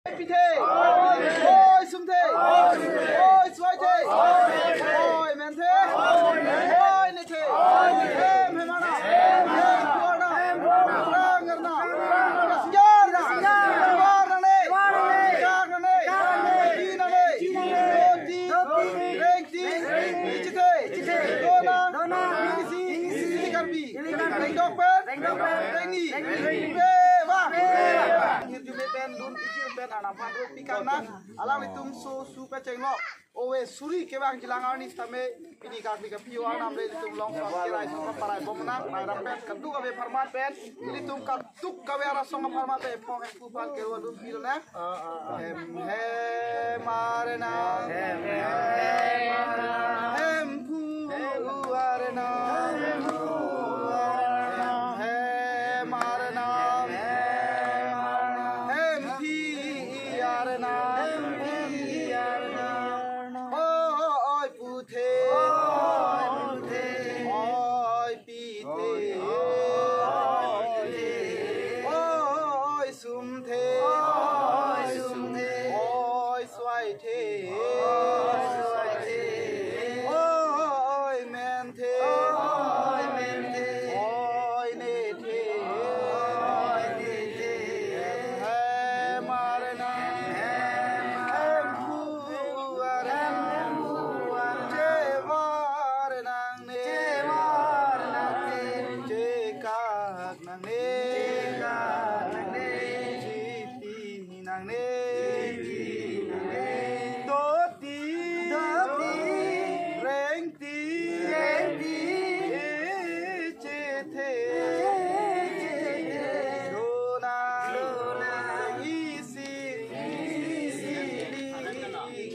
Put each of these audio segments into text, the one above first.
Pite, oi sumte, oi suaite, oi mente, oi nete, hem hemana, hem puarna, rangarna, yarna, yarnane, yarnane, tinane, roti, rekti, ichite, dona, ingisi, karbi, rengdokpen, rengi, beva. Ben dun ikir ben arnam pandro pikana alang itum so super cenglo owe suri ke bang jilangar ni stame ini kak bika pio arnam le itum long so kirai so parai bomna arnam pen kadu kabe farmat pen itum katuk kabe ara song farmat pe pong ek pupal ke ro dun pilo na hem marena hem pu arena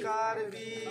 Karbi